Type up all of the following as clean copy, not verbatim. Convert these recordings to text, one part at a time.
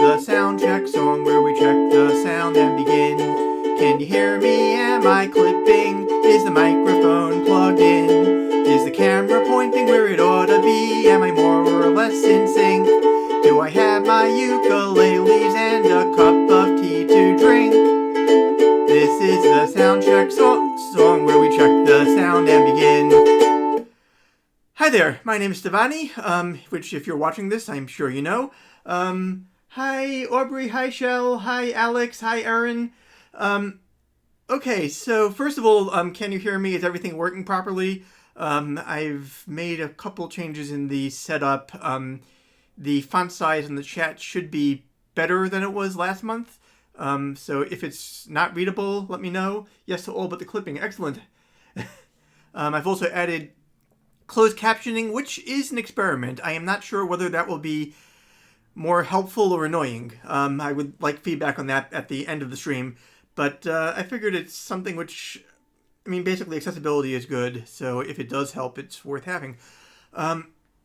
the sound check song where we check the sound and begin. Can you hear me? Am I clipping? Is the microphone plugged in? Is the camera pointing where it ought to be? Am I more or less in sync? Do I have my ukuleles and a cup of tea to drink? This is the sound check song where we check the sound and begin. Hi there, my name is Stevani, which if you're watching this, I'm sure you know. Hi Aubrey, hi Shell, hi Alex, hi Erin. Okay, so first of all, can you hear me? Is everything working properly? I've made a couple changes in the setup. The font size in the chat should be better than it was last month. So if it's not readable, let me know. Yes to all but the clipping. Excellent. I've also added closed captioning, which is an experiment. I am not sure whether that will be more helpful or annoying. I would like feedback on that at the end of the stream. But I figured it's something which, I mean, basically accessibility is good. So if it does help, it's worth having.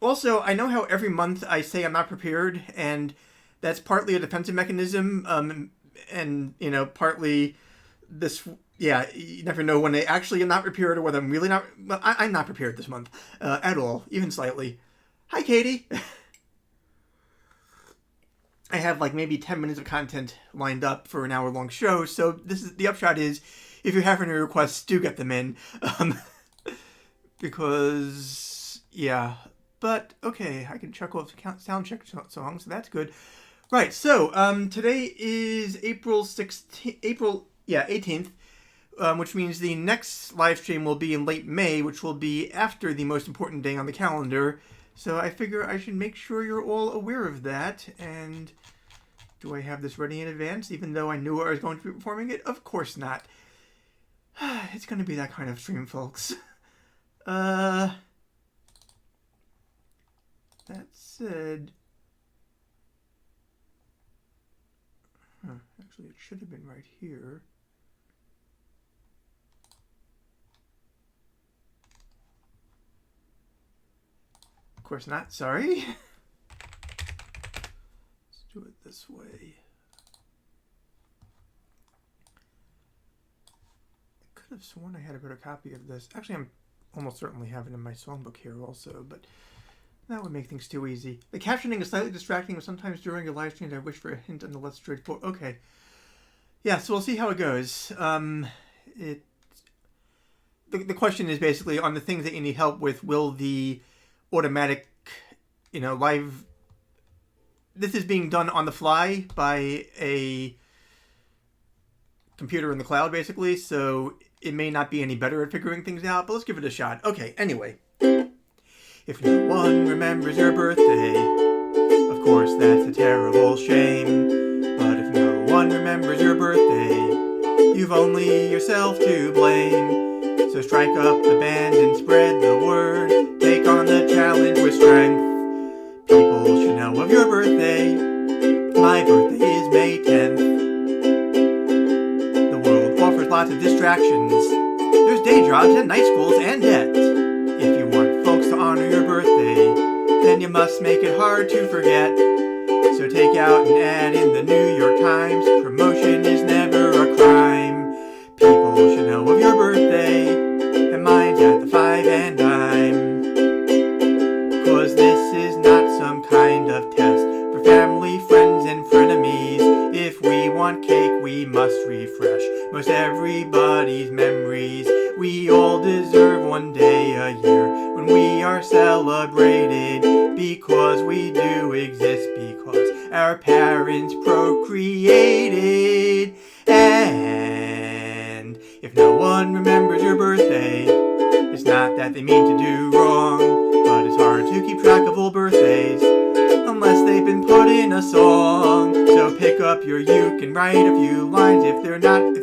Also, I know how every month I say I'm not prepared, and that's partly a defensive mechanism, and, you know, partly this, yeah, you never know when I actually am not prepared or whether I'm really not, well, I'm not prepared this month, at all, even slightly. Hi, Katie! I have, like, maybe 10 minutes of content lined up for an hour-long show, so this is, the upshot is, if you have any requests, do get them in, because, yeah... But, okay, I can check off sound check songs, so that's good. Right, so, today is April 18th, which means the next live stream will be in late May, which will be after the most important day on the calendar. So I figure I should make sure you're all aware of that. And do I have this ready in advance, even though I knew I was going to be performing it? Of course not. It's going to be that kind of stream, folks. That said, actually it should have been right here. Of course not, sorry. Let's do it this way. I could have sworn I had a better copy of this. Actually, I'm almost certainly have it in my songbook here also, but that would make things too easy. The captioning is slightly distracting, but sometimes during a live stream I wish for a hint on the less straightforward. Okay. Yeah, so we'll see how it goes. The question is basically on the things that you need help with, will the automatic, you know, live... This is being done on the fly by a computer in the cloud, basically, so it may not be any better at figuring things out, but let's give it a shot. Okay, anyway. If no one remembers your birthday, of course that's a terrible shame. But if no one remembers your birthday, you've only yourself to blame. So strike up the band and spread the word. Take on the challenge with strength. People should know of your birthday. My birthday is May 10th. The world offers lots of distractions. There's day jobs and night schools and debt. If you want folks to honor your birthday, then you must make it hard to forget. So take out and add in the New York Times. Promotion is never a crime. People should know of your birthday, and mine's at the 5 and dime. 'Cause this is not some kind of test for family, friends, and frenemies. If we want cake, we must refresh most everybody's memories. We all deserve one day a year when we are celebrated, because we do exist, because our parents procreated. And if no one remembers your birthday, it's not that they mean to do wrong, but it's hard to keep track of all birthdays unless they've been put in a song. So pick up your uke and write a few lines. If they're not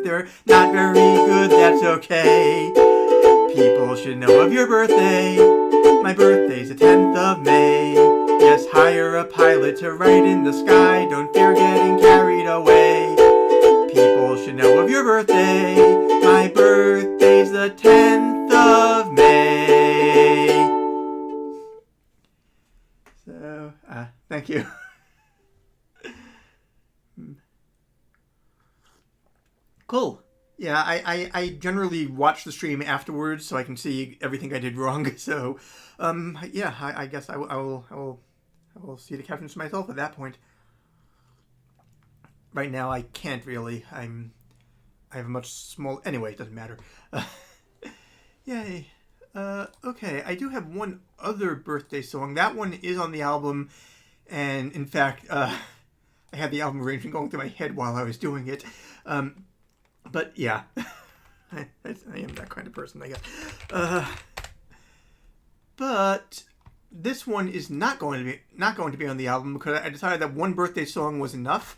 very good, that's okay. People should know of your birthday. My birthday's the 10th of May. Yes, hire a pilot to write in the sky. Don't fear getting carried away. People should know of your birthday. My birthday's the 10th of May. So, thank you. Cool. Yeah, I generally watch the stream afterwards so I can see everything I did wrong. So, yeah, I guess I will see the captions myself at that point. Right now, I can't really. I have a much small. Anyway, it doesn't matter. Yay. Okay, I do have one other birthday song. That one is on the album, and in fact, I had the album arrangement going through my head while I was doing it. But yeah, I am that kind of person, I guess. But this one is not going to be on the album because I decided that one birthday song was enough.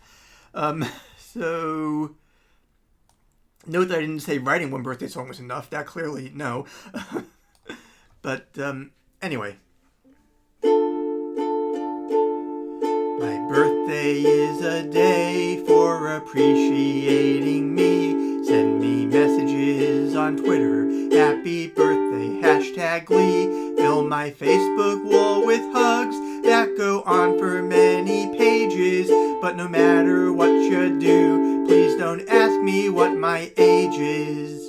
So note that I didn't say writing one birthday song was enough. That clearly no. But anyway. My birthday is a day for appreciating me. Send me messages on Twitter. Happy birthday, #Glee. Fill my Facebook wall with hugs that go on for many pages. But no matter what you do, please don't ask me what my age is.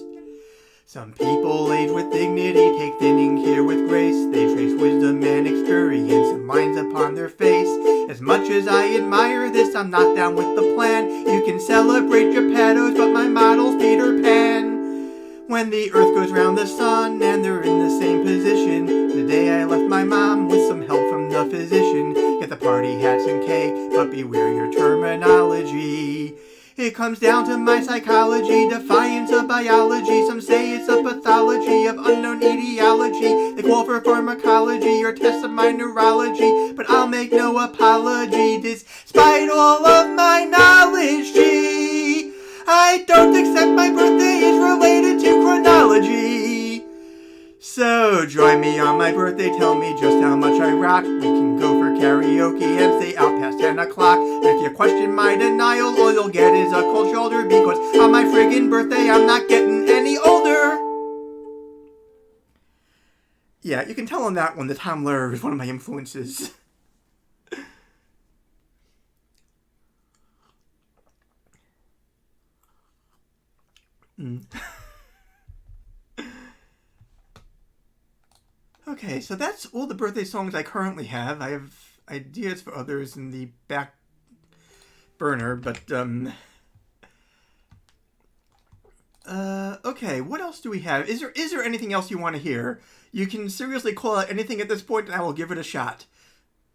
Some people age with dignity, take thinning here with grace. They trace wisdom and experience and lines upon their face. As much as I admire this, I'm not down with the plan. You can celebrate Geppettos, but my model's Peter Pan. When the earth goes round the sun and they're in the same position. The day I left my mom with some help from the physician. Get the party hats and cake, but beware your terminology. It comes down to my psychology, defiance of biology. Some say it's a pathology of unknown etiology. They call for pharmacology or tests of my neurology. But I'll make no apology, despite all of my knowledge. Gee, I don't accept my birthday is related to chronology. So join me on my birthday, tell me just how much I rock. We can go for karaoke and stay out past 10 o'clock. If you question my denial, all you'll get is a cold shoulder. Because on my friggin' birthday, I'm not getting any older. Yeah, you can tell on that one that Tom Lehrer is one of my influences. Okay, so that's all the birthday songs I currently have. I have ideas for others in the back burner, but, okay, what else do we have? Is there anything else you want to hear? You can seriously call out anything at this point, and I will give it a shot.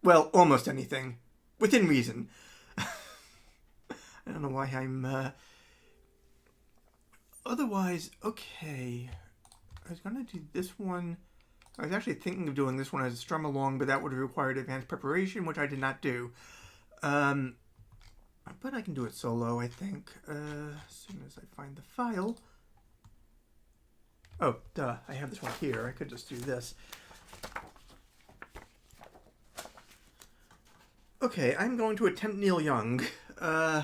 Well, almost anything. Within reason. I don't know why I'm, Otherwise, okay. I was gonna do this one. I was actually thinking of doing this one as a strum along, but that would have required advanced preparation, which I did not do. But I can do it solo, I think. As soon as I find the file. Oh, duh. I have this one here. I could just do this. Okay, I'm going to attempt Neil Young. Sorry.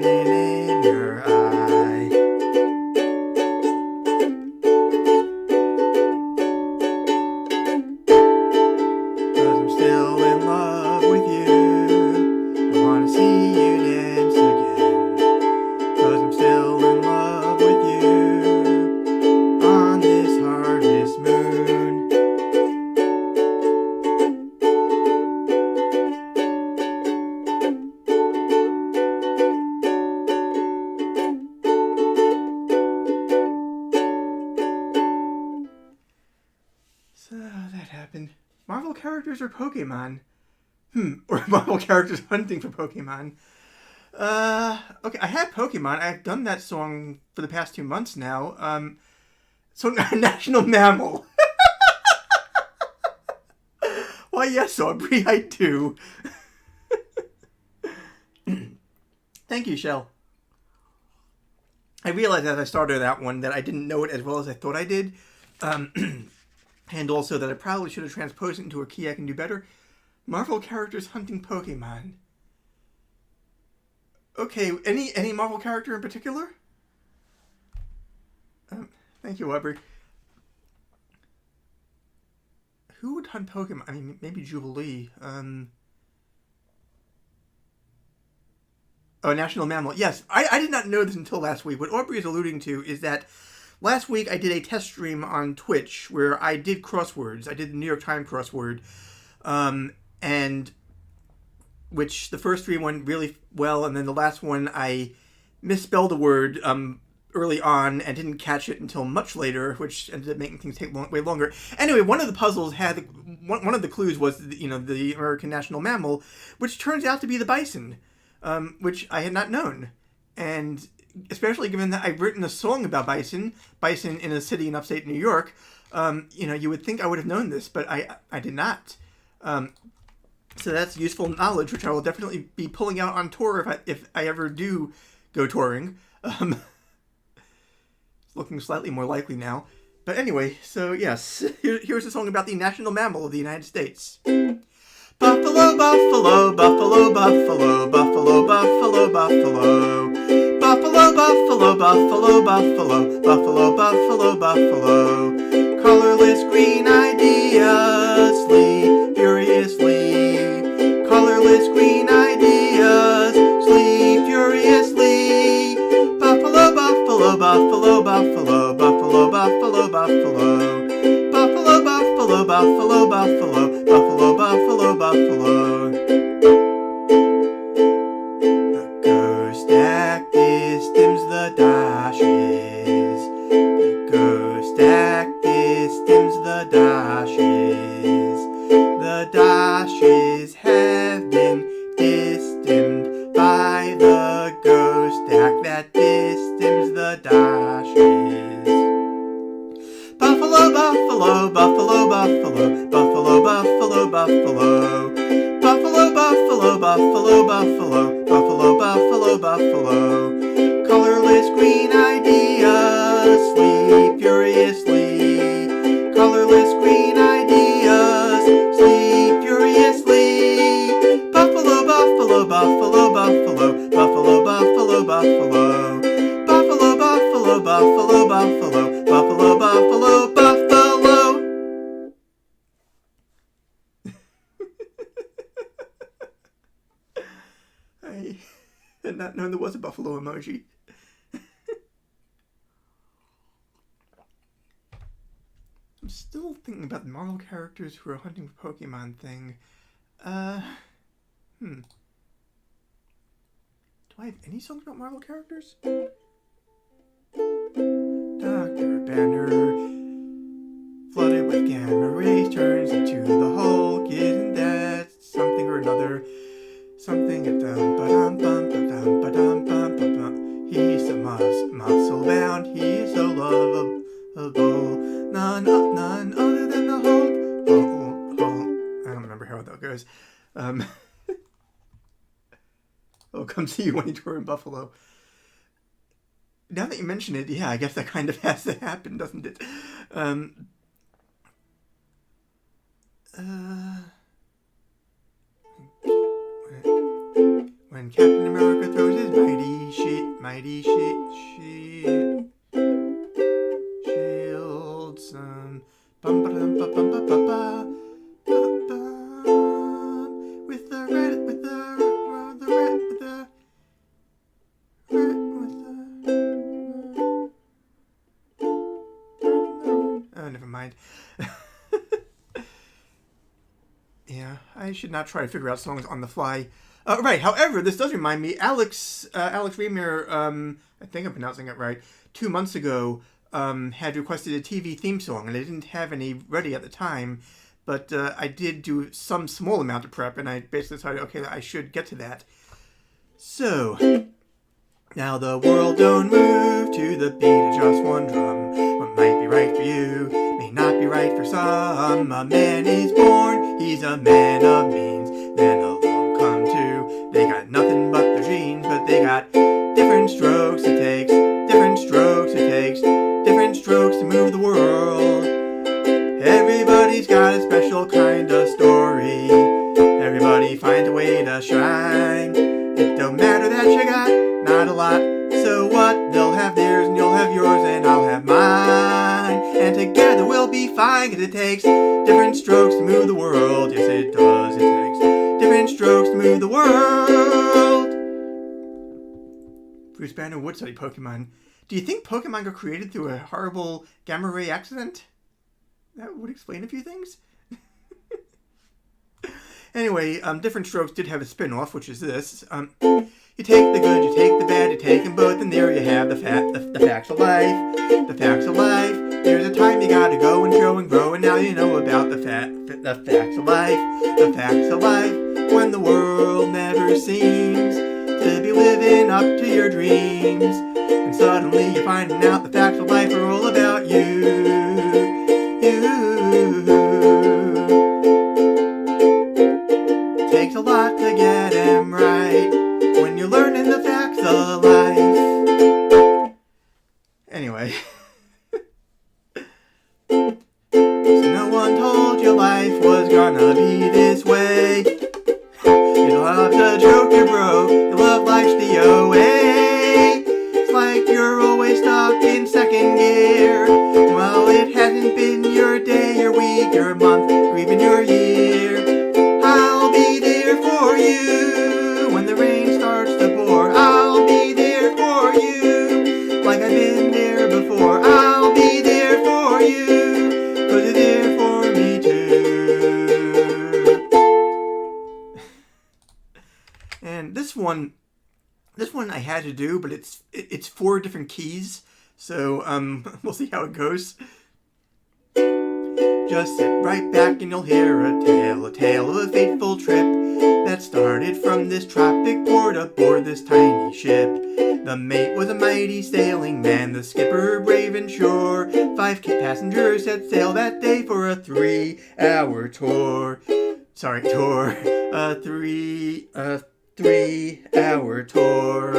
shining in your eye. 'Cause I'm still in love with you. I wanna see you dance again. 'Cause I'm still in love with you on this harvest moon. So that happened. Marvel characters or Pokemon? Or Marvel characters hunting for Pokemon. Okay, I had Pokemon. I've done that song for the past 2 months now. So National Mammal. Why, yes, Aubrey, I do. Thank you, Shell. I realized as I started that one that I didn't know it as well as I thought I did. And also that I probably should have transposed it into a key I can do better. Marvel characters hunting Pokemon. Okay, any Marvel character in particular? Thank you, Aubrey. Who would hunt Pokemon? I mean, maybe Jubilee. Oh, National Mammal. Yes, I did not know this until last week. What Aubrey is alluding to is that last week I did a test stream on Twitch where I did crosswords. I did the New York Times crossword. And which the first three went really well, and then the last one I misspelled a word early on and didn't catch it until much later, which ended up making things take way longer. Anyway, one of the puzzles had one of the clues was the American national mammal, which turns out to be the bison, which I had not known, and especially given that I've written a song about bison in a city in upstate New York. You would think I would have known this, but I did not. So that's useful knowledge, which I will definitely be pulling out on tour if I ever do go touring. It's looking slightly more likely now. But anyway, so yes, here's a song about the national mammal of the United States. Buffalo, buffalo, buffalo, buffalo, buffalo, buffalo, buffalo. Buffalo, buffalo, buffalo, buffalo, buffalo, buffalo, buffalo. Colorless green ideas sleep furiously. Colorless green ideas sleep furiously. Buffalo, buffalo, buffalo, buffalo, buffalo, buffalo, buffalo. Buffalo, buffalo, buffalo, buffalo, buffalo, buffalo, buffalo. The ghost act dims the dashes. The ghost act dims the dashes. The dashes have been dimmed by the ghost act that dims the dashes. Buffalo, buffalo, buffalo, buffalo, buffalo, buffalo, buffalo. Buffalo, buffalo, buffalo, buffalo, buffalo, buffalo, buffalo. Colorless green ideas sleep furiously. Colorless green ideas sleep furiously. Buffalo, buffalo, buffalo, buffalo, buffalo, buffalo, buffalo. Buffalo, buffalo, buffalo, buffalo, buffalo, buffalo, buffalo. I had not known there was a buffalo emoji. I'm still thinking about the Marvel characters who are hunting for Pokemon thing. Do I have any songs about Marvel characters? Dr. Banner, flooded with gamma rays, turns into the Hulk. Isn't that something or another? Something He's so muscle bound, he's so lovable. None other than the Hulk. I don't remember how that goes. Oh, come see you when you tour in Buffalo. Now that you mention it, yeah, I guess that kind of has to happen, doesn't it? When Captain America throws his shields, bum ba dum ba bum ba ba ba, with the red, with the red, with the red, with the. Oh, never mind. Yeah, I should not try to figure out songs on the fly. Right. However, this does remind me, Alex Remir, I think I'm pronouncing it right, 2 months ago, had requested a TV theme song, and I didn't have any ready at the time, but I did do some small amount of prep, and I basically decided, okay, I should get to that. So, now the world don't move to the beat of just one drum. What might be right for you may not be right for some. A man is born, he's a man of means. Then along come two, they got nothing but their genes, but they got different strokes it takes, different strokes it takes, different strokes to move the world. Everybody's got a special kind of story. Everybody finds a way to shine. It don't matter that you got not a lot, so what? They'll have theirs and you'll have yours and I'll have mine. And together we'll be fine, cause it takes different strokes to move the world. Yes, it does. It takes different strokes to move the world. Bruce Banner would study Pokemon. Do you think Pokemon got created through a horrible gamma ray accident? That would explain a few things. Anyway, different strokes did have a spin-off, which is this. You take the good, you take the bad, you take them both, and there you have the facts of life. The facts of life. There's a time you gotta go and show and grow, and now you know about the facts of life. The facts of life. When the world never seems to be living up to your dreams, and suddenly you're finding out the facts of life are all about you. Takes a lot to get 'em right when you're learning the facts of life. Anyway. So no one told you life was gonna be this way. You love to joke your bro, you love life's DOA. It's like you're always stuck in second gear. Well, it hasn't been your day, your week, your month, or even your year. I'll be there for you when the rain starts to pour. I'll be there for you like I've been there before. I'll be there for you cause you're there for me too. And this one I had to do, but it's 4 different keys. So we'll see how it goes. Just sit right back and you'll hear a tale of a fateful trip that started from this tropic port aboard this tiny ship. The mate was a mighty sailing man, the skipper brave and sure. 5 passengers set sail that day for a 3-hour tour. A 3-hour tour.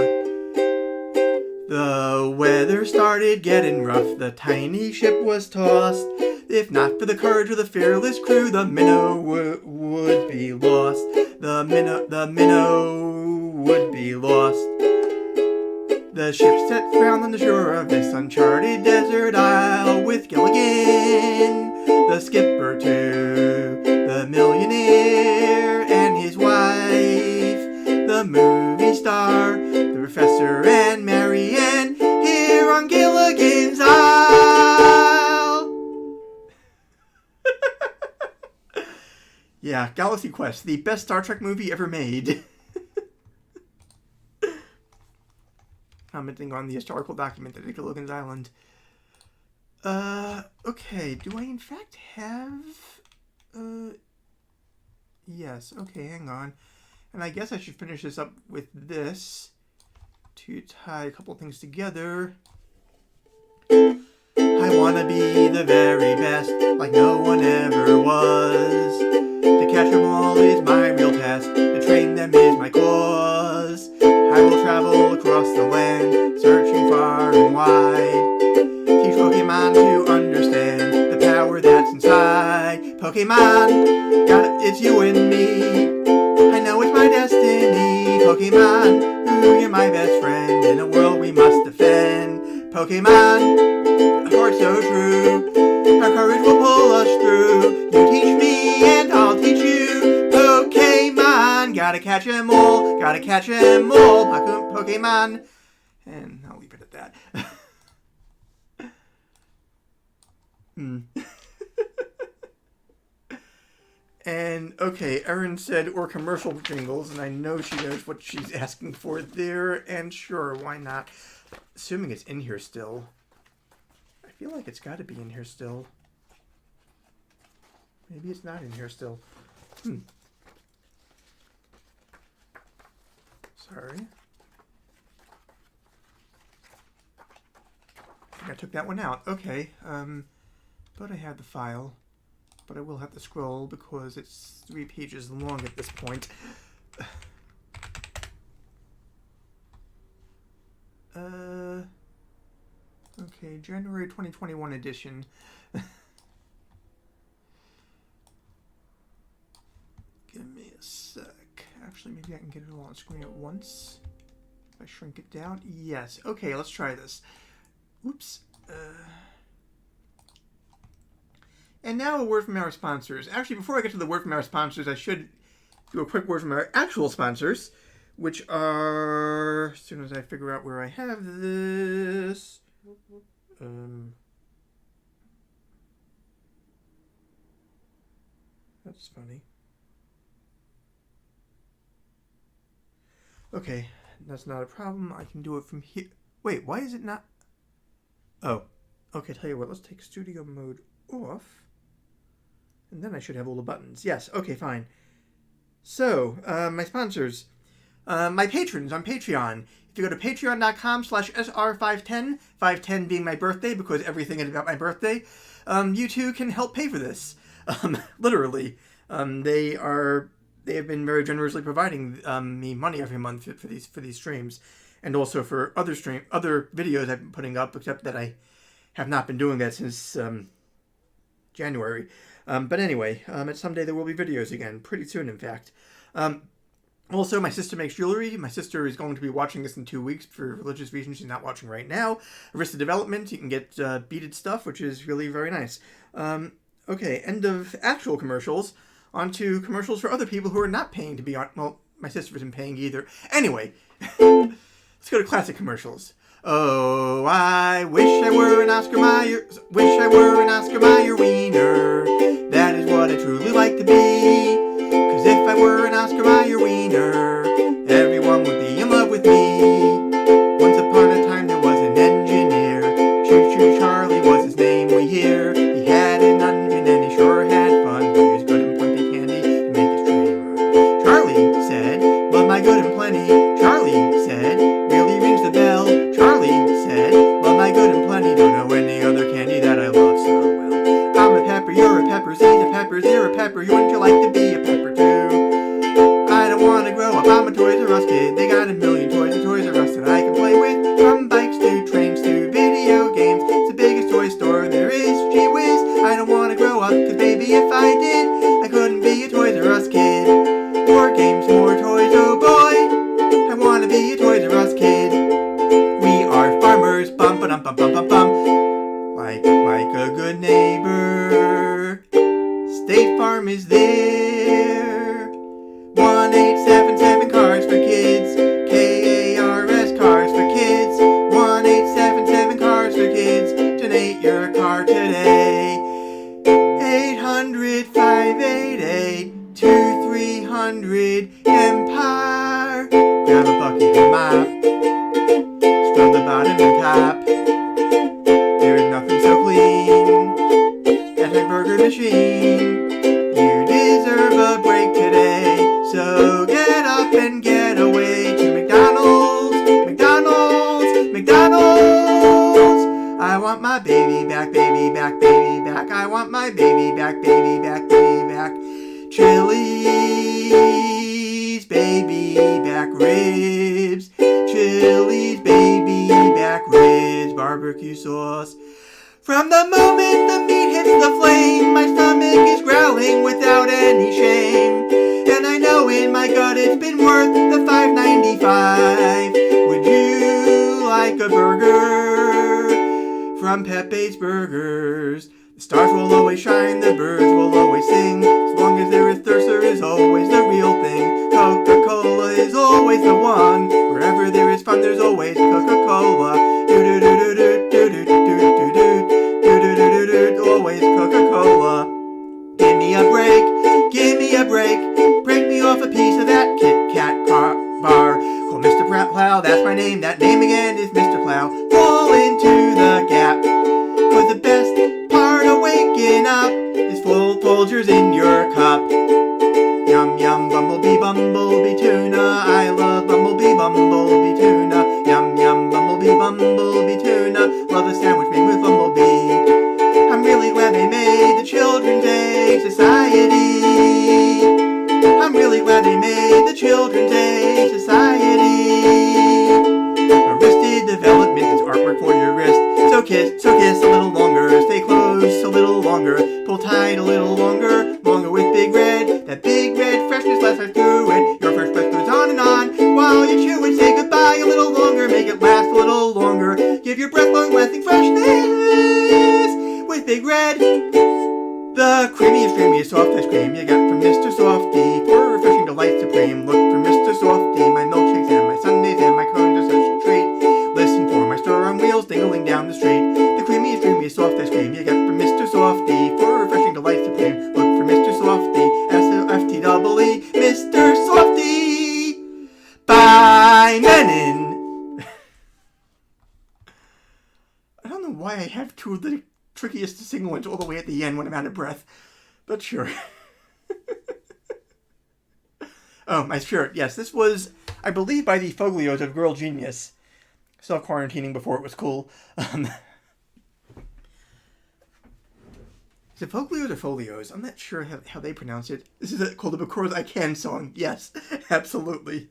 The weather started getting rough, the tiny ship was tossed. If not for the courage of the fearless crew, the minnow would be lost. The minnow would be lost. The ship set round on the shore of this uncharted desert isle with Gilligan, the skipper too, the millionaire and his wife, the movie star, the professor and Marianne, here on Gilligan's Isle. Yeah, Galaxy Quest, the best Star Trek movie ever made. Commenting on the historical document at Gilligan's Island. Okay, do I in fact have... Yes, okay, hang on. And I guess I should finish this up with this to tie a couple things together. I wanna be the very best, like no one ever was. To catch them all is my real task, to train them is my cause. I will travel across the land, searching far and wide. Teach Pokemon to understand the power that's inside. Pokemon, it's you and me. I know it's my destiny Pokemon, ooh, you're my best friend in a world we must defend. Pokemon, heart so true, our courage will pull us through. You teach me and I'll teach you. Pokemon, gotta catch 'em all, gotta catch 'em all. Pokemon, and I'll leave it at that. And, okay, Erin said, or commercial jingles, and I know she knows what she's asking for there, and sure, why not? Assuming it's in here still. I feel like it's got to be in here still. Maybe it's not in here still. Sorry. I think I took that one out. Okay, but I have the file. But I will have to scroll because it's 3 pages long at this point. Okay, January 2021 edition. Give me a sec. Actually, maybe I can get it all on screen at once. If I shrink it down. Yes. Okay, let's try this. Oops. And now a word from our sponsors. Actually, before I get to the word from our sponsors, I should do a quick word from our actual sponsors, which are, as soon as I figure out where I have this, that's funny. Okay, that's not a problem. I can do it from here. Wait, why is it not? Oh, okay, tell you what, let's take studio mode off. And then I should have all the buttons. Yes, okay, fine. So, my sponsors. My patrons on Patreon. If you go to patreon.com/SR510, 510 being my birthday because everything is about my birthday, you too can help pay for this. Literally. They have been very generously providing me money every month for these streams. And also for other videos I've been putting up, except that I have not been doing that since January. But anyway, someday there will be videos again, pretty soon in fact. Also, my sister makes jewelry. My sister is going to be watching this in 2 weeks for religious reasons. She's not watching right now. Arista Development, you can get beaded stuff, which is really very nice. Okay, end of actual commercials. On to commercials for other people who are not paying to be on. Well, my sister isn't paying either. Anyway, let's go to classic commercials. Oh, I wish I were an Oscar Mayer. Wish I were an Oscar Mayer wiener. That is what I truly like to be. 'Cause if I were an Oscar Mayer wiener, everyone would be in love with me. Once upon a time there was an engineer. Choo Choo Charlie was his name we hear. He had an engine and he sure had fun. He was good and plenty candy to make his train run. Charlie said, love my good and plenty. Charlie said, really rings the bell. Charlie said, love my good and plenty. Don't know any other candy that I love so well. I'm a pepper, you're a pepper, Z's a pepper, you're a pepper. Wouldn't you like to be a pepper too? I don't want to grow up, I'm a Toys R Us kid. They got a million toys at Toys R Us that I can play with. From bikes to trains to video games. It's the biggest toy store there is, gee whiz. I don't want to grow up, 'cause baby if I did, I couldn't be a Toys R Us kid. More games, more toys, oh boy, I want to be a Toys R Us kid. We are farmers, bum ba dum bum bum bum bum. Like a good neighbor, State Farm is there. 1877 Cars for Kids, KARS Cars for Kids. 1877 Cars for Kids. Donate your car today. 800-588-2300 Empire. Grab a bucket and mop. Scrub the bottom and top. There is nothing so clean as my burger machine. You deserve a break today, so get up and get away to McDonald's, McDonald's, McDonald's. I want my baby back, baby back, baby back. I want my baby back, baby back, baby back. Chili's baby back ribs. Chili's baby back ribs. Barbecue sauce. From the moment the meat hits the flame, my stomach is growling without any shame. And I know know in my gut it's been worth the $5.95. Would you like a burger from Pepe's Burgers? The stars will always shine, the birds will always sing. As long as there is thirst, there is always the real thing. Coca-Cola is always the one. Wherever there is fun, there's always Coca-Cola. Always Coca-Cola. Give me a break, give me a break. Break me off a piece of that Kit Kat bar. Call Mr. Plow, that's my name. That name again is Mr. Plow. Fall into the gap. Cause the best part of waking up is full Folgers in your cup. Yum yum, bumblebee, bumblebee tuna. I love bumblebee, bumblebee tuna. Yum yum, bumblebee, bumblebee tuna. Love the sandwich made with bumblebee. I'm really glad they made the Children's Egg Society. I'm really glad they made the Children's Egg Society. Arrested Development is artwork for your wrist. So kiss a little longer. Stay close a little longer. Pull tight a little longer. Longer with Big Red. That Big Red freshness lasts right through it. Your first breath goes on and on. While you chew it, say goodbye a little longer. Make it last a little longer. Give your breath long-lasting freshness with Big Red. The creamiest, dreamiest soft ice cream you got from Mr. Softy. For refreshing delight supreme, look for Mr. Softy. My milkshakes and my sundaes and my cones are such a treat. Listen for my store on wheels dingling down the street. The creamiest, dreamiest soft ice cream you got from Mr. Softy. For refreshing delight supreme, look for Mr. Softy. S-O-F-T-E-E, Mr. Softy. By Menon. I don't know why I have two of the trickiest to sing ones all the way at the end when I'm out of breath, but sure. Oh, my shirt. Yes, this was, I believe, by the Foglios of Girl Genius. Self-quarantining before it was cool. Is it Foglios or Folios? I'm not sure how they pronounce it. This is called the Because I Can song. Yes, absolutely.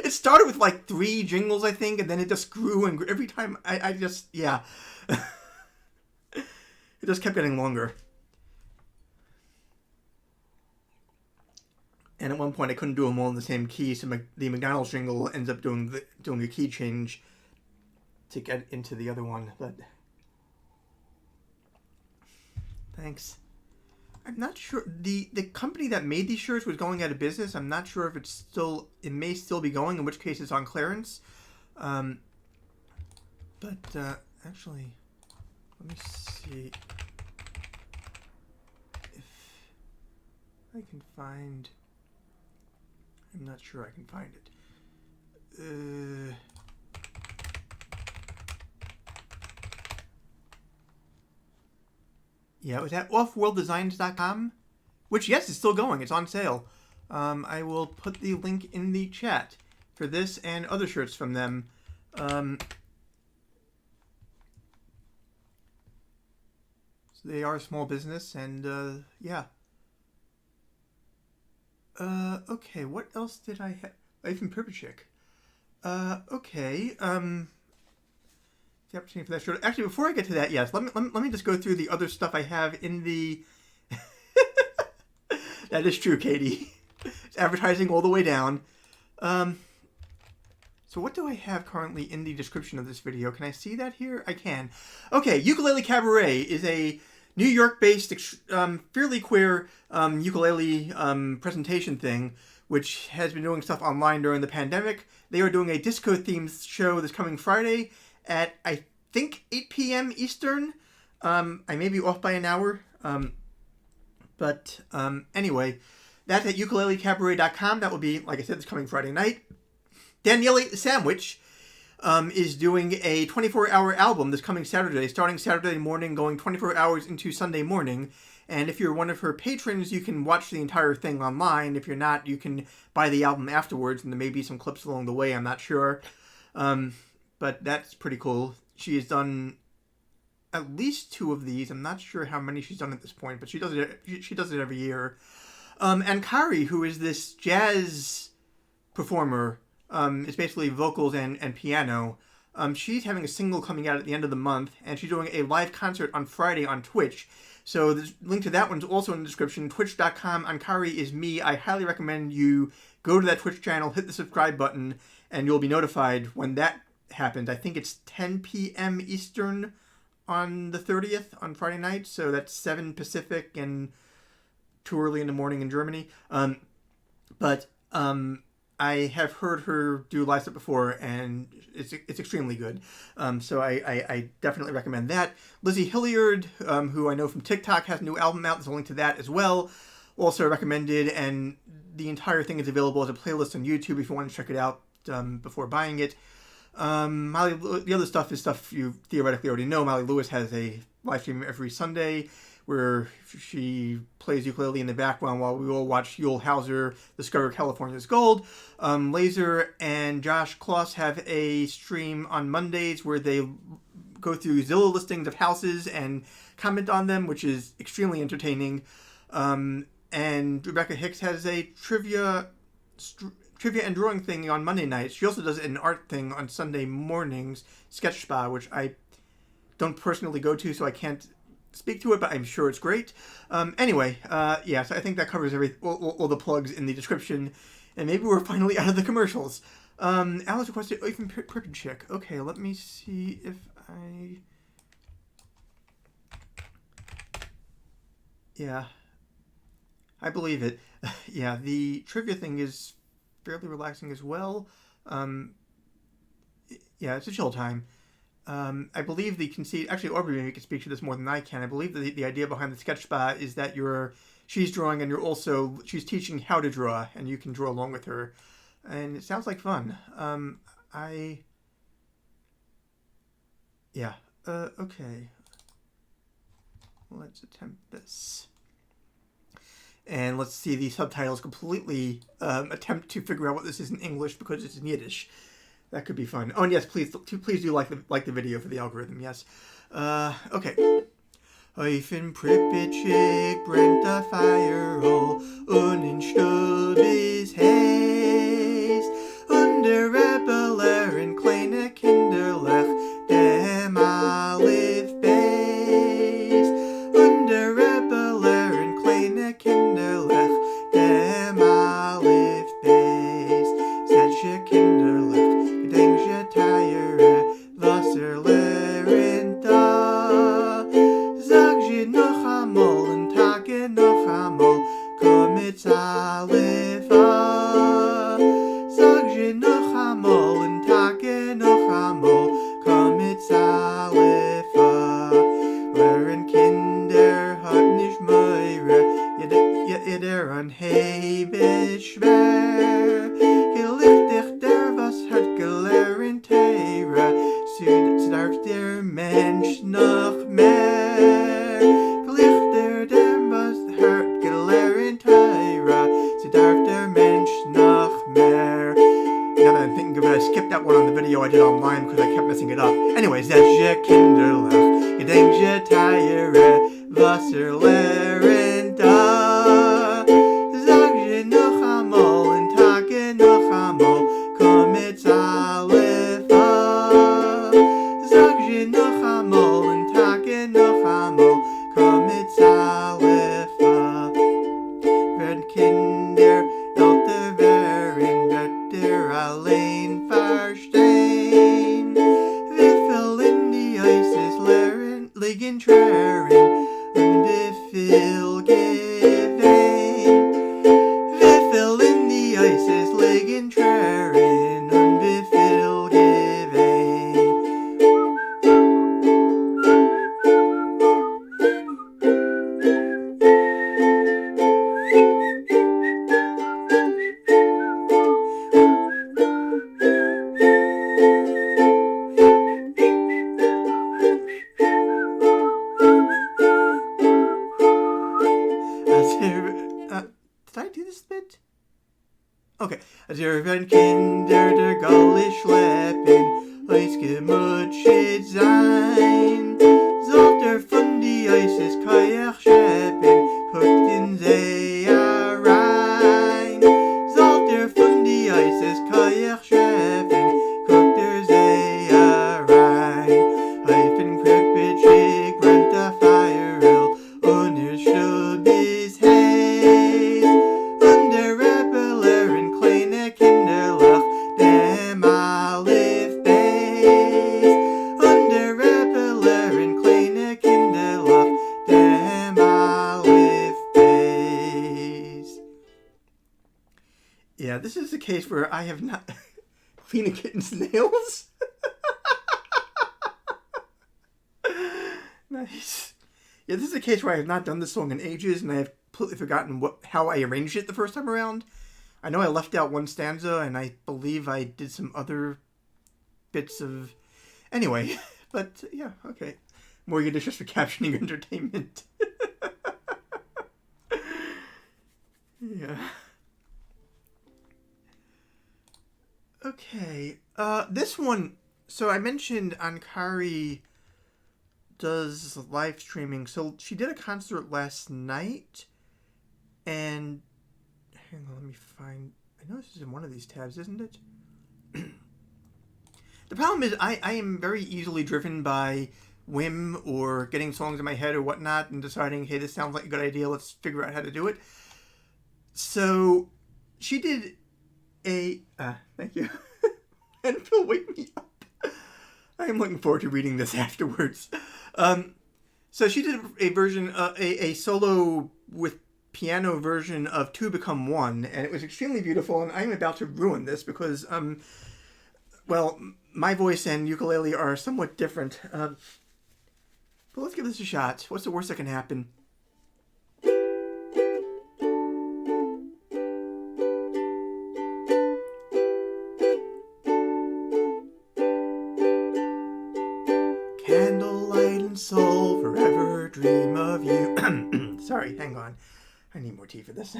It started with like 3 jingles, I think, and then it just grew and grew. Every time I just, yeah. It just kept getting longer. And at one point I couldn't do them all in the same key, so the McDonald's jingle ends up doing a key change to get into the other one. But thanks. I'm not sure. The company that made these shirts was going out of business. I'm not sure if it may still be going, in which case it's on clearance. Actually, let me see if I can find. I'm not sure I can find it. Yeah, it was at offworlddesigns.com, which, yes, is still going. It's on sale. I will put the link in the chat for this and other shirts from them. So they are a small business, and yeah. Okay, what else did I have? Oyfn Pripetchik. Okay, the opportunity for that shirt. Actually, before I get to that, yes, let me just go through the other stuff I have in the... That is true, Katie. It's advertising all the way down. So what do I have currently in the description of this video? Can I see that here? I can. Okay, Ukulele Cabaret is a New York-based, fairly queer ukulele presentation thing, which has been doing stuff online during the pandemic. They are doing a disco-themed show this coming Friday at, I think, 8 p.m. Eastern. I may be off by an hour. Anyway, that's at ukulelecabaret.com. That will be, like I said, this coming Friday night. Danielle Ate the Sandwich is doing a 24-hour album this coming Saturday, starting Saturday morning, going 24 hours into Sunday morning. And if you're one of her patrons, you can watch the entire thing online. If you're not, you can buy the album afterwards, and there may be some clips along the way. I'm not sure. But that's pretty cool. She has done at least 2 of these. I'm not sure how many she's done at this point, but she does it every year. And Kari, who is this jazz performer, is basically vocals and piano. She's having a single coming out at the end of the month, and she's doing a live concert on Friday on Twitch. So the link to that one's also in the description. Twitch.com. Ankari is me. I highly recommend you go to that Twitch channel, hit the subscribe button, and you'll be notified when that happens. I think it's 10 p.m. Eastern on the 30th, on Friday night. So that's 7 Pacific and too early in the morning in Germany. But I have heard her do live stuff before, and it's extremely good. So I definitely recommend that. Lizzie Hilliard, who I know from TikTok, has a new album out. There's a link to that as well. Also recommended, and the entire thing is available as a playlist on YouTube if you want to check it out before buying it. Molly, the other stuff is stuff you theoretically already know. Molly Lewis has a live stream every Sunday where she plays ukulele in the background while we all watch Yul Hauser discover California's gold. Laser and Josh Kloss have a stream on Mondays where they go through Zillow listings of houses and comment on them, which is extremely entertaining. And Rebecca Hicks has a trivia and drawing thing on Monday nights. She also does an art thing on Sunday mornings, Sketch Spa, which I don't personally go to, so I can't speak to it, but I'm sure it's great. Anyway, yeah, so I think that covers all the plugs in the description, and maybe we're finally out of the commercials. Alice requested Oyfn Pripetchik. Okay, let me see if I... Yeah, I believe it. Yeah, the trivia thing is fairly relaxing as well. Yeah, it's a chill time. I believe the conceit, actually Aubrey maybe can speak to this more than I can. I believe that the idea behind the sketch spa is that she's drawing and she's teaching how to draw, and you can draw along with her. And it sounds like fun. Yeah, okay. Let's attempt this. And let's see the subtitles completely attempt to figure out what this is in English because it's in Yiddish. That could be fun. Oh, and yes, please do like the video for the algorithm. Yes. Okay. Oyfn Pripetchik brennt der Feuerl und in Stub ist heiß und der Rebellen kleine Kinderlech dem Alif Beis und der Rebellen kleine Kinderlech dem Alif Beis solche Kinderlech gedenk je teiere was lernt da sag je noch einmal und tage noch einmal komm mit Alif sag je noch einmal und tage noch einmal komm mit Alif lernen Kinder hat nicht mehr jeder an Hebe schwer gelichtig der was hat gelernt Teira so darf der Mensch noch mehr gelichter der was hat gelernt Teira so darf der Mensch noch mehr. Now that I'm thinking of it, I skipped that one on the video I did online because I kept messing it up. Anyways, that's je Kinderlach gedenk je Teira was lernt da sag je noch einmal und tage noch einmal komm mit Alif sag je noch einmal und tage noch einmal komm mit Alif werden Kinder älter werden wird der allein verstehen wie viel in die Eises lehren liegen trären und wie viel geben wie viel in die Eises liegen trären und wie viel geben. Did I do this bit? Okay. Als wenn Kinder der Galle schleppen, ausgemutschet sein, sollt von die Eises Kajach scheppen, guckt in See rein. Sollt von die Eises Kajach scheppen, guckt See this is a case where I have not... Lena Kitten's nails? Nice. Yeah, this is a case where I have not done this song in ages, and I have completely forgotten how I arranged it the first time around. I know I left out one stanza, and I believe I did some other bits of... Anyway, but yeah, okay. More good just for captioning entertainment. Yeah. Okay, this one, so I mentioned Ankari does live streaming, so she did a concert last night, and, hang on, let me find, I know this is in one of these tabs, isn't it? The problem is, I am very easily driven by whim, or getting songs in my head or whatnot, and deciding, hey, this sounds like a good idea, let's figure out how to do it. So, she did thank you. And Phil, wake me up. I am looking forward to reading this afterwards. So she did a version, a solo with piano version of Two Become One, and it was extremely beautiful, and I'm about to ruin this because, well, my voice and ukulele are somewhat different. But let's give this a shot. What's the worst that can happen? Candlelight and soul, forever dream of you. Sorry, hang on. I need more tea for this.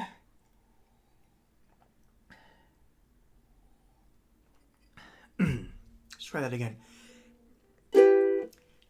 Let's try that again.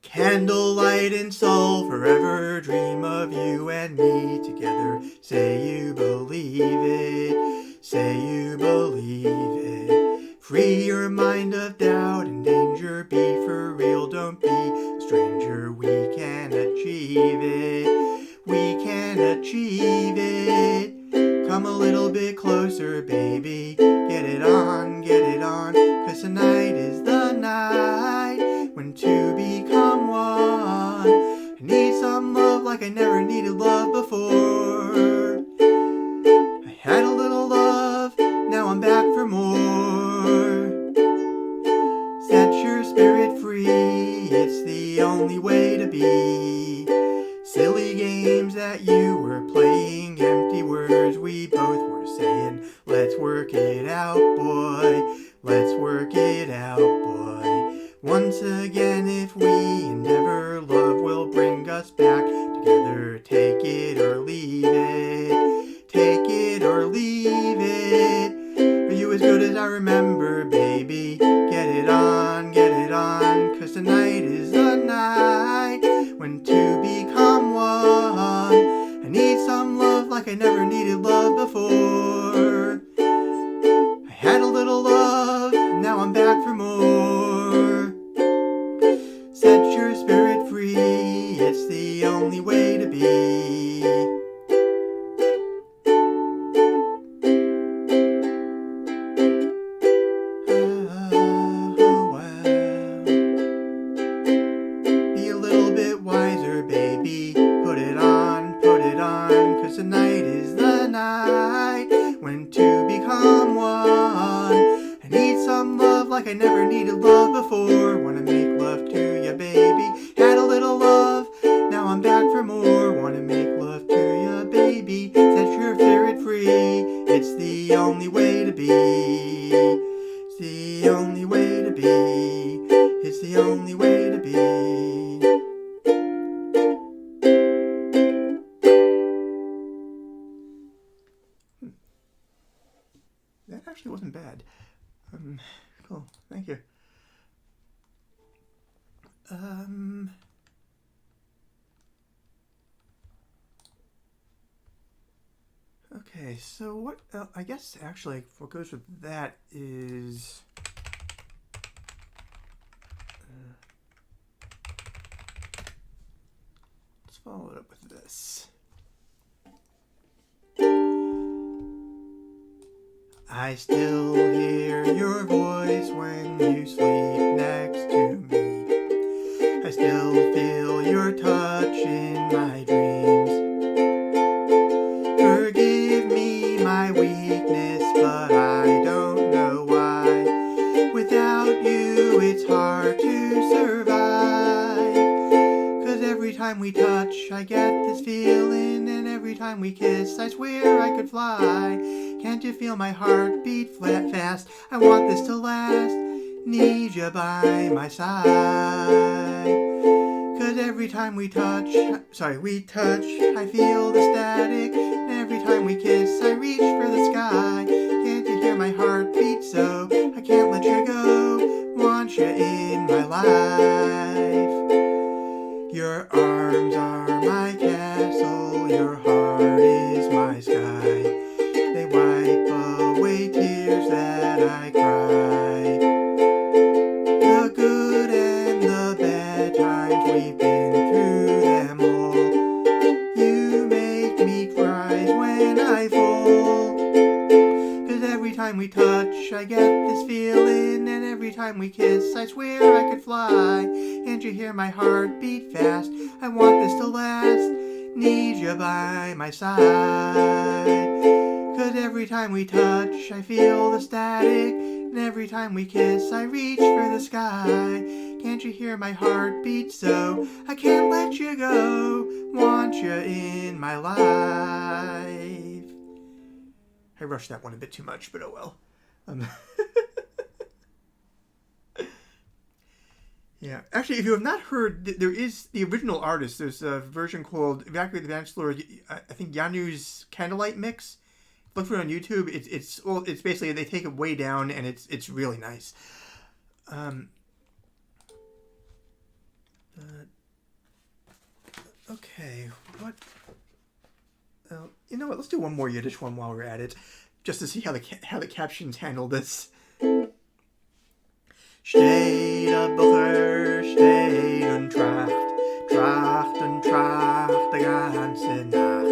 Candlelight and soul, forever dream of you and me together. Say you believe it, say you believe it. Free your mind of doubt and danger, be for real, don't be a stranger. We can achieve it, we can achieve it. Come a little bit closer, baby, get it on, cause tonight is the night when two become one. I need some love like I never needed love before. I had a little love, now I'm back for more. Set your spirit free, it's the only way to be. Silly games that you were playing, empty words we both were saying. Let's work it out, boy, let's work it out, boy. Once again, if we endeavor, love will bring us back together. Take it or leave it, take it or leave it. Are you as good as I remember, baby? Get it on, cause tonight is the night when two become one. I need some love like I never needed love before. I had a little love, now I'm back for more. Set your spirit free, it's the only way to be. Oh, wow. Be a little bit wiser, baby. Put it on, cause tonight is the night when two become one. I need some love like I never needed love before. Wanna make love to ya, baby. Had a little love, now I'm back for more. Wanna make love to ya, baby. Set your spirit free, it's the only way to be. It's the only way to be. It's the only way to be. That actually wasn't bad. Cool, thank you. Okay, so what, I guess actually what goes with that is, let's follow it up with this. I still hear your voice when you sleep next to me. I still feel your touch in my dreams. Forgive me my weakness, but I time we touch, I get this feeling, and every time we kiss, I swear I could fly. Can't you feel my heart beat flat fast? I want this to last. Need you by my side. 'Cause every time we touch, I feel the static. And every time we kiss, I reach for the sky. Can't you hear my heart beat so? I can't let you go. Want you in my life. Your arms are my castle. Your heart is my sky. They wipe away tears that I cry. The good and the bad times, we've been through them all. You make me cry when I fall. 'Cause every time we touch, I get this feeling, and every time we kiss, I swear I could fly. Can't you hear my heart beat fast? I want this to last. Need you by my side. 'Cause every time we touch, I feel the static. And every time we kiss, I reach for the sky. Can't you hear my heart beat so? I can't let you go. Want you in my life. I rushed that one a bit too much, but oh well. Yeah, actually, if you have not heard, there is the original artist. There's a version called "Evacuate the Dance Floor." I think Yanu's Candlelight Mix. Look for it on YouTube. It's basically they take it way down, and it's really nice. Okay, what? You know what? Let's do one more Yiddish one while we're at it, just to see how the captions handle this. Steht a Bucher, steht und tracht und tracht die ganze Nacht.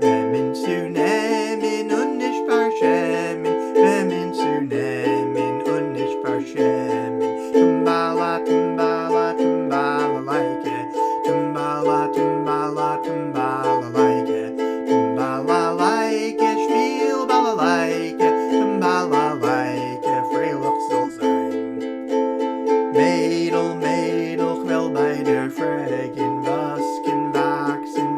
Wenn man zu nehmen und nicht verschämen, wenn man zu nehmen und nicht verschämen. Tumbala, tumbala, tumbalalaika, tumbala, tumbala, tumbalalaika, tumbalalaika, spiel balalaika, tumbalalaika, vrijelijk zal zijn. Mädel, Mädel, wel bij der Fragen, was kan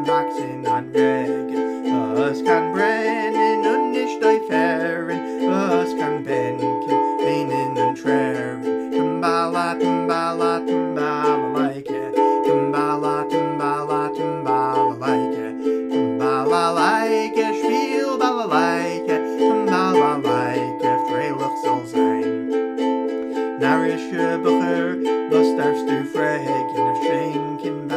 wachsen an Regen, was kan brennen und nicht aufhören, was kan benken, weinen und trären. Tumbala, tumbala, tumbalalaika, tumbala, tumbala, tumbalalaika, tumbalalaika, spiel balalaika, tumbalalaika, vrijelijk zal zijn. Narische Bucher, was darfst du fragen? Auf Schenken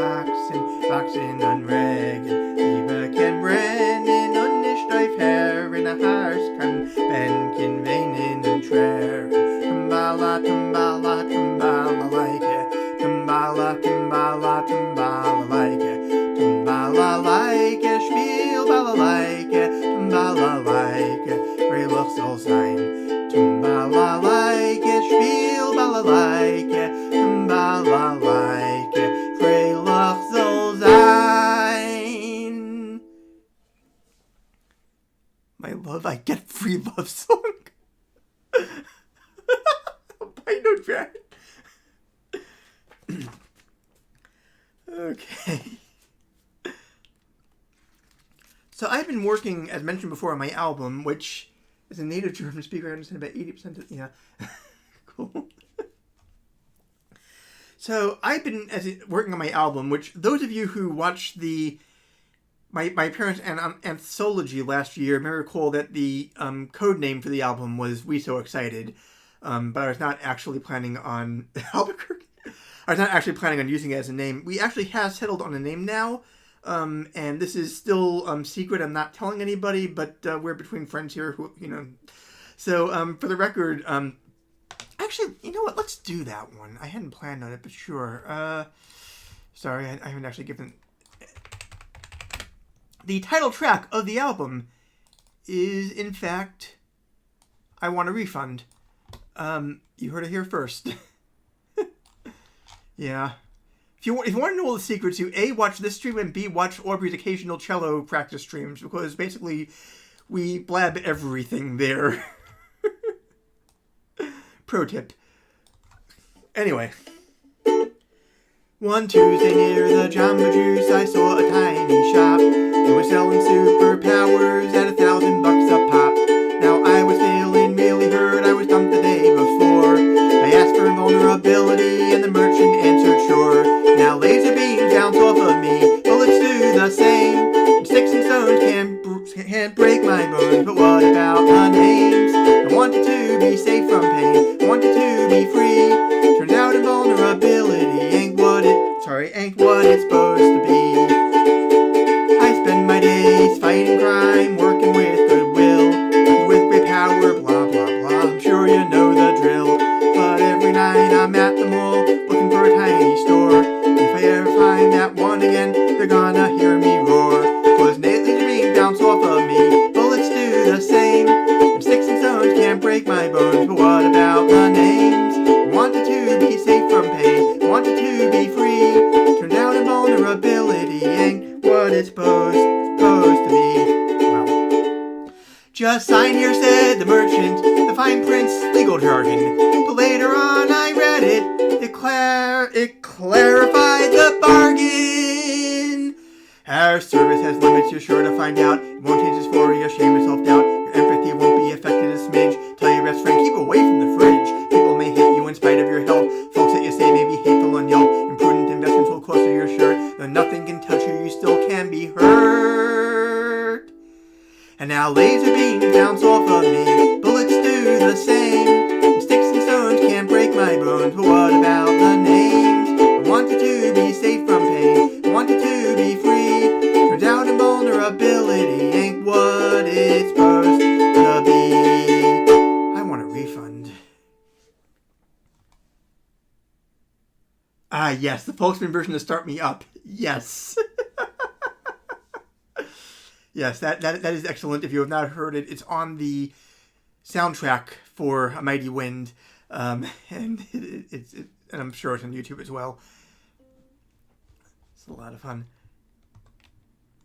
wachsen an Regen. Liebe kann brennen und nicht aufhören, ein Herz kann benken, weinen und trären. Tumbala, tumbala, tumbalalaika, tumbala, tumbala, tumbalalaika, tumbalalaika, spiel balalaika, tumbalalaika, vrijelijk zal zijn. Tumbalalaika, spiel balalaika, tumbalalaika, vrijelijk zal zijn. My love, I get free love song. By no track. Okay. So I've been working, as mentioned before, on my album, which as a native German speaker, I understand about 80% of, yeah. Cool. So I've been working on my album, which those of you who watched my parents' anthology last year may recall that the code name for the album was We So Excited, but I was not actually planning on Albuquerque. I was not actually planning on using it as a name. We actually have settled on a name now, and this is still secret. I'm not telling anybody, but we're between friends here who, So for the record, actually, you know what? Let's do that one. I hadn't planned on it, but sure. Sorry, I haven't actually given... The title track of the album is, in fact, I Want a Refund. You heard it here first. Yeah. If you want to know all the secrets, you A, watch this stream, and B, watch Aubrey's occasional cello practice streams, because basically we blab everything there. Pro tip. Anyway. One Tuesday near the Jamba Juice, I saw a tiny shop. It was selling superpowers at $1,000 a pop. Now I was feeling really hurt, I was dumped the day before. I asked for vulnerability and the merchant answered sure. Now laser beams bounce off of me, bullets do the same. And sticks and stones can't break my bones, but what about the names? I wanted to be safe from pain, I wanted to be free. Turns out invulnerability ain't what it's supposed to be. I spend my days fighting crime, working with goodwill, with great power, blah blah blah, I'm sure you know the drill. But every night I'm at the mall, looking for a tiny store. If I ever find that one again, they're gonna hear me roar. Cause laser beams bounce off of me, bullets do the same. And sticks and stones can't break my bones, but what about the names? I wanted to be safe from pain, I wanted to be free. Turns out invulnerability ain't what it's supposed to be. Well, just sign here, said the merchant, the fine print's legal jargon. But later on I read it, it clarified the bargain. Our service has limits, you're sure to find out. It won't change dysphoria, shame, or self-doubt. Your empathy won't be affected a smidge. Tell your best friend, keep away from the fridge. People may hate you in spite of your health. Folks that you say may be hateful on Yelp. Imprudent investments will cost you your shirt. Though nothing can touch you, you still can be hurt. And now laser beams bounce off of me, bullets do the same. And sticks and stones can't break my bones, but what about the names? I wanted to be safe from pain, I wanted to be free. Turns out invulnerability ain't what it's supposed to be. I want a refund. Ah, yes, the Folksman version to start me up. Yes. Yes, that is excellent. If you have not heard it, it's on the soundtrack for A Mighty Wind, and and I'm sure it's on YouTube as well. It's a lot of fun.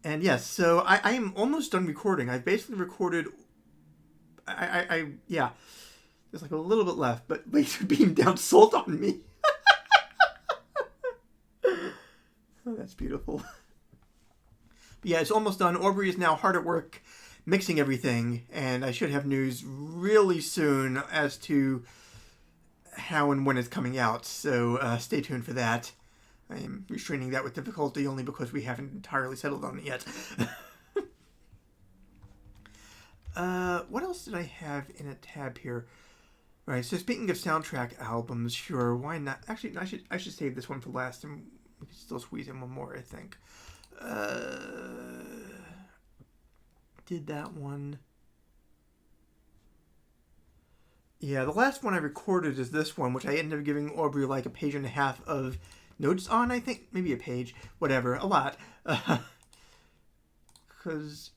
And yes, so I am almost done recording. I've basically recorded. Yeah, there's like a little bit left, but laser beam down salt on me. Oh, that's beautiful. Yeah, it's almost done. Aubrey is now hard at work mixing everything, and I should have news really soon as to how and when it's coming out, so stay tuned for that. I am restraining that with difficulty only because we haven't entirely settled on it yet. What else did I have in a tab here? Right, so speaking of soundtrack albums, sure, why not? Actually, I should save this one for last, and we can still squeeze in one more, I think. Did that one. Yeah, the last one I recorded is this one, which I ended up giving Aubrey like a page and a half of notes on, I think. Maybe a page. Whatever. A lot. Because...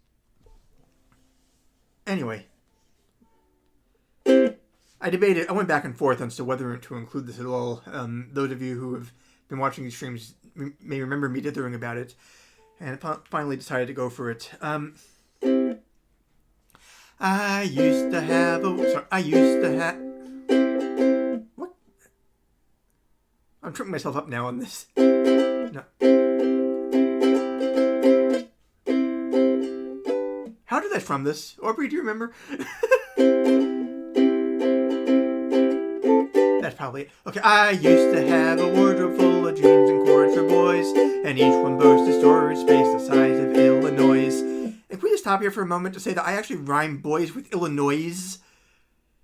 Anyway. I went back and forth as to whether to include this at all. Those of you who have been watching these streams may remember me dithering about it. And finally decided to go for it. I used to have... What? I'm tripping myself up now on this. No. How did I from this? Aubrey, do you remember? That's probably it. Okay, I used to have a wardrobe full of jeans and cords for boys, and each one boasted storage space the size of Illinois. If we just stop here for a moment to say that I actually rhyme boys with Illinois.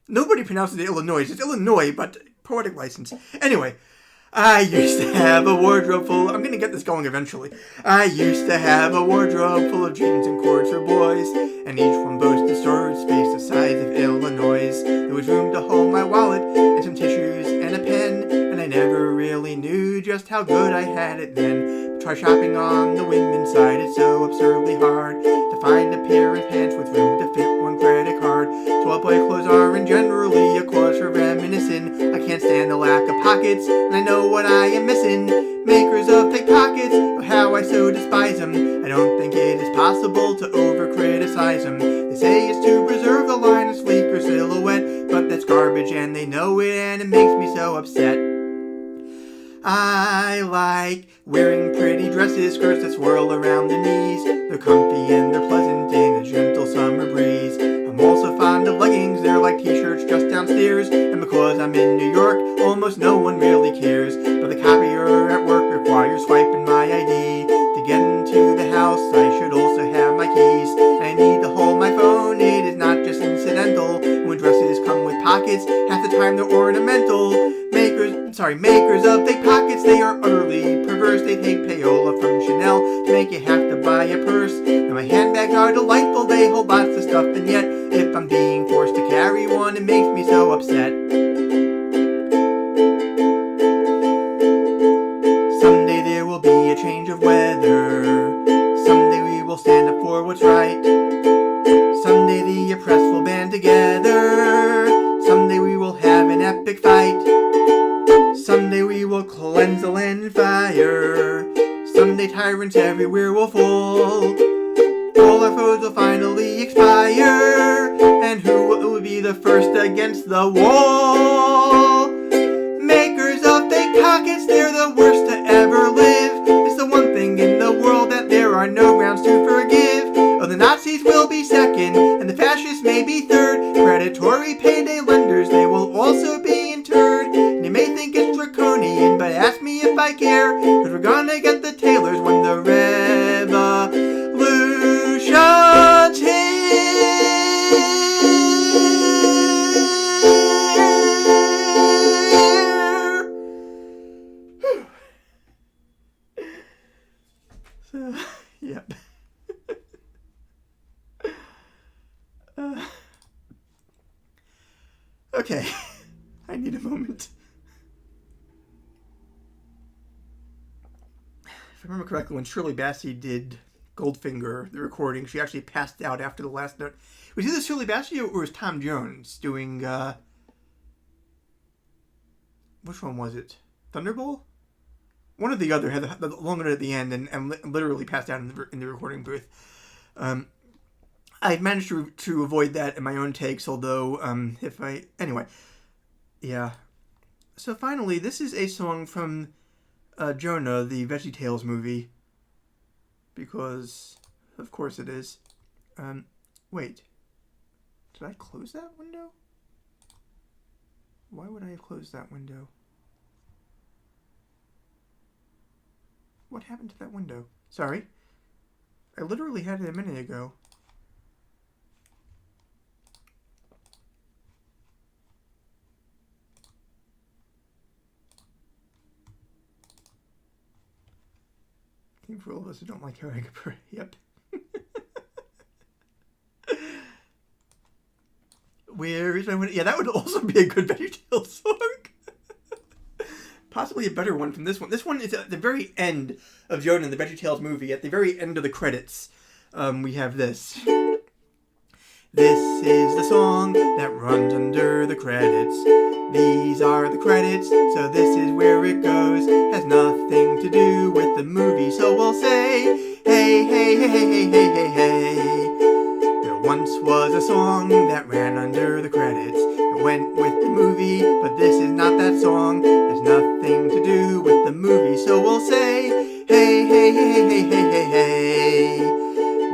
Nobody pronounces it Illinois. It's Illinois, but poetic license. Anyway, I used to have a wardrobe full... I'm going to get this going eventually. I used to have a wardrobe full of jeans and cords for boys, and each one boasted storage space the size of Illinois. There was room to hold my wallet and some tissues and a pen, and I never really knew just how good I had it then. Try shopping on the women's side, it's so absurdly hard to find a pair of pants with room to fit one credit card. So what boy clothes are in generally a cause for reminiscing. I can't stand the lack of pockets, and I know what I am missing. Makers of fake pockets, oh how I so despise them. I don't think it is possible to over-criticize them. They say it's to preserve the line of sleeker silhouette, but that's garbage and they know it, and it makes me so upset. I like wearing pretty dresses, skirts that swirl around the knees. They're comfy and they're pleasant in a gentle summer breeze. I'm also fond of leggings, they're like t-shirts just downstairs. And because I'm in New York, almost no one really cares. But the copier at work requires swiping my ID. To get into the house, I should also have my keys. I need to hold my phone, it is not just incidental. When dresses come with pockets, half the time they're ornamental. Makers of fake pockets, they are utterly perverse. They take payola from Chanel to make you have to buy a purse. Now my handbags are delightful, they hold lots of stuff, and yet if I'm being forced to carry one, it makes me so upset. Someday there will be a change of weather. Someday we will stand up for what's right. Someday the oppressed will band together. Someday we will have an epic fight. Someday we will cleanse the land in fire. Someday tyrants everywhere will fall. All our foes will finally expire. And who will be the first against the wall? Makers of fake pockets, they're the worst to ever live. It's the one thing in the world that there are no grounds to forgive. Oh, the Nazis will be second, and the fascists may be third. Predatory payday lenders, they will also be interred. And you may think it's draconian, but ask me if I care. Cause we're gonna get the tailors when the revolution's here. So, yep. Okay, I need a moment. If I remember correctly, when Shirley Bassey did Goldfinger, the recording, she actually passed out after the last note. Was either Shirley Bassey or was Tom Jones doing, which one was it? Thunderbolt? One or the other had the long note at the end and literally passed out in the recording booth. I managed to avoid that in my own takes, although, anyway. Yeah. So finally, this is a song from Jonah, the VeggieTales movie. Because, of course it is. Wait. Did I close that window? Why would I have closed that window? What happened to that window? Sorry. I literally had it a minute ago. I think for all of us who don't like Harry Cooper, yep. Where is my window? Yeah, that would also be a good VeggieTales song. Possibly a better one from this one. This one is at the very end of Jonah, the VeggieTales movie. At the very end of the credits, we have this. This is the song that runs under the credits. These are the credits, so this is where it goes. Has nothing to do with the movie, so we'll say, hey, hey, hey, hey, hey, hey, hey. There once was a song that ran under the credits. It went with the movie, but this is not that song. Has nothing to do with the movie, so we'll say, hey, hey, hey, hey, hey, hey, hey.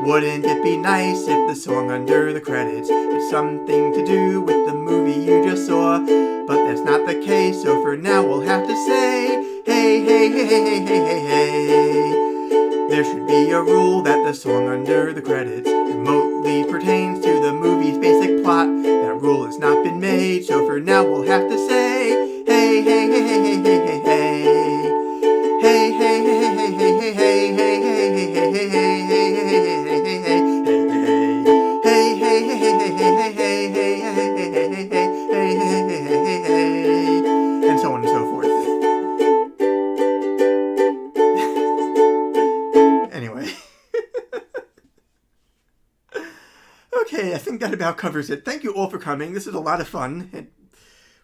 Wouldn't it be nice if the song under the credits had something to do with the movie you just saw? But that's not the case, so for now we'll have to say, hey, hey, hey, hey, hey, hey, hey. There should be a rule that the song under the credits remotely pertains to the movie's basic plot. That rule has not been made, so for now we'll have to say, hey, hey, hey, hey, hey, hey, hey, hey. Hey, hey, hey, hey, hey, hey, hey, hey, hey, hey, hey, hey, hey, and so on and so forth. Anyway. Okay, I think that about covers it. Thank you all for coming. This is a lot of fun. It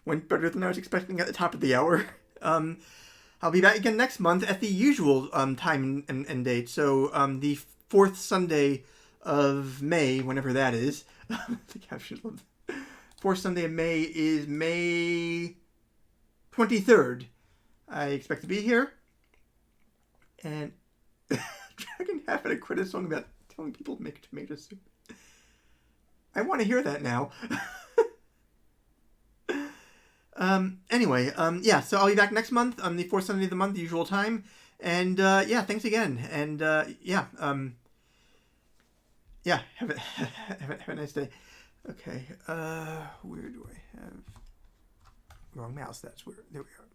went better than I was expecting at the top of the hour. I'll be back again next month at the usual time and date. So the fourth Sunday of May, whenever that is. The caption. Fourth Sunday of May is May 23rd. I expect to be here. And Dragon Half had a credit song about telling people to make tomato soup. I want to hear that now. Anyway, yeah, so I'll be back next month on the fourth Sunday of the month, the usual time. And, yeah, thanks again. And, yeah, have a nice day. Okay, where do I have... Wrong mouse, that's where... There we are.